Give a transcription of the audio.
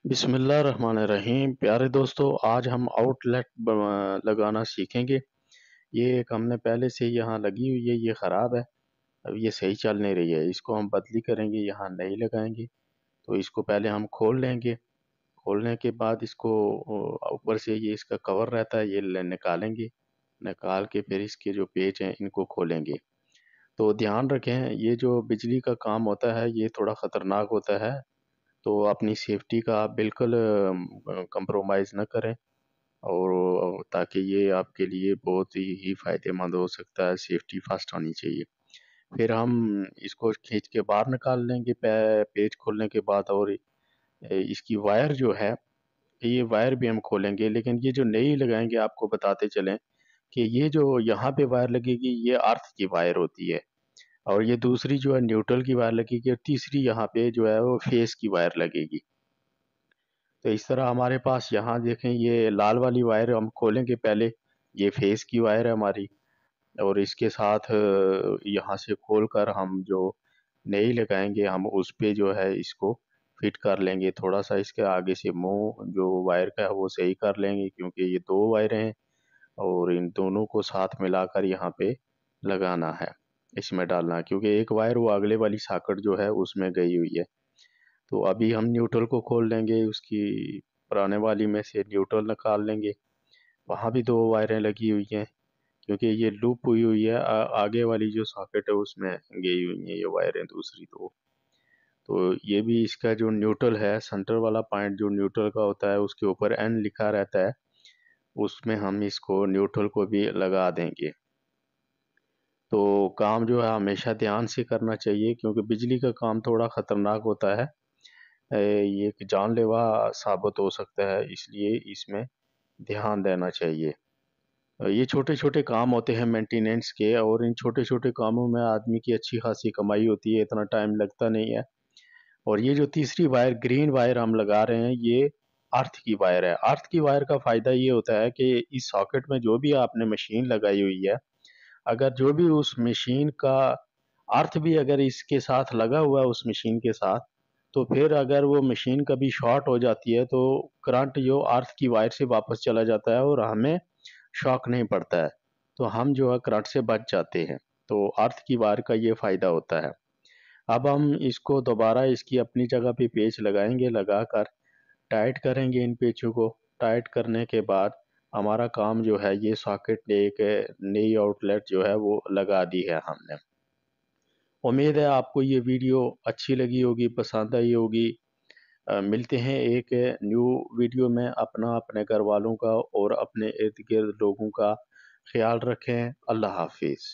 बिस्मिल्लाह रहमान रहीम। प्यारे दोस्तों, आज हम आउटलेट लगाना सीखेंगे। ये एक हमने पहले से यहाँ लगी हुई है, ये ख़राब है। अब ये सही चल नहीं रही है, इसको हम बदली करेंगे, यहाँ नई लगाएंगे। तो इसको पहले हम खोल लेंगे। खोलने के बाद इसको ऊपर से ये इसका कवर रहता है, ये निकालेंगे। निकाल के फिर इसके जो पेच हैं इनको खोलेंगे। तो ध्यान रखें, ये जो बिजली का काम होता है ये थोड़ा ख़तरनाक होता है। तो अपनी सेफ्टी का आप बिल्कुल कंप्रोमाइज़ ना करें, और ताकि ये आपके लिए बहुत ही फ़ायदेमंद हो सकता है। सेफ्टी फर्स्ट होनी चाहिए। फिर हम इसको खींच के बाहर निकाल लेंगे पेज खोलने के बाद। और इसकी वायर जो है, ये वायर भी हम खोलेंगे, लेकिन ये जो नई लगाएंगे आपको बताते चलें कि ये जो यहाँ पे वायर लगेगी ये अर्थ की वायर होती है, और ये दूसरी जो है न्यूट्रल की वायर लगेगी, और तीसरी यहाँ पे जो है वो फेस की वायर लगेगी। तो इस तरह हमारे पास यहाँ देखें, ये लाल वाली वायर हम खोलेंगे पहले। ये फेस की वायर है हमारी, और इसके साथ यहाँ से खोलकर हम जो नई लगाएंगे हम उस पे जो है इसको फिट कर लेंगे। थोड़ा सा इसके आगे से मुंह जो वायर का है वो सही कर लेंगे, क्योंकि ये दो वायरें हैं और इन दोनों को साथ मिलाकर यहाँ पे लगाना है, इसमें डालना है, क्योंकि एक वायर वो अगले वाली सॉकेट जो है उसमें गई हुई है। तो अभी हम न्यूट्रल को खोल लेंगे, उसकी पुराने वाली में से न्यूट्रल निकाल लेंगे। वहाँ भी दो वायरें लगी हुई हैं, क्योंकि ये लूप हुई हुई है। आगे वाली जो सॉकेट है उसमें गई हुई हैं ये वायरें दूसरी दो। तो ये भी इसका जो न्यूट्रल है, सेंटर वाला पॉइंट जो न्यूट्रल का होता है उसके ऊपर एन लिखा रहता है, उसमें हम इसको न्यूट्रल को भी लगा देंगे। तो काम जो है हमेशा ध्यान से करना चाहिए, क्योंकि बिजली का काम थोड़ा ख़तरनाक होता है। ये एक जानलेवा साबित हो सकता है, इसलिए इसमें ध्यान देना चाहिए। ये छोटे-छोटे काम होते हैं मेंटेनेंस के, और इन छोटे-छोटे कामों में आदमी की अच्छी खासी कमाई होती है, इतना टाइम लगता नहीं है। और ये जो तीसरी वायर, ग्रीन वायर हम लगा रहे हैं, ये अर्थ की वायर है। अर्थ की वायर का फ़ायदा ये होता है कि इस सॉकेट में जो भी आपने मशीन लगाई हुई है, अगर जो भी उस मशीन का अर्थ भी अगर इसके साथ लगा हुआ है उस मशीन के साथ, तो फिर अगर वो मशीन कभी शॉर्ट हो जाती है तो करंट जो अर्थ की वायर से वापस चला जाता है और हमें शॉक नहीं पड़ता है। तो हम जो है करंट से बच जाते हैं। तो अर्थ की वायर का ये फ़ायदा होता है। अब हम इसको दोबारा इसकी अपनी जगह पे पेच लगाएंगे, लगाकर टाइट करेंगे इन पेचों को। टाइट करने के बाद हमारा काम जो है, ये सॉकेट ने एक नई आउटलेट जो है वो लगा दी है हमने। उम्मीद है आपको ये वीडियो अच्छी लगी होगी, पसंद आई होगी। मिलते हैं एक न्यू वीडियो में। अपना, अपने घर वालों का और अपने इर्द गिर्द लोगों का ख्याल रखें। अल्लाह हाफिज़।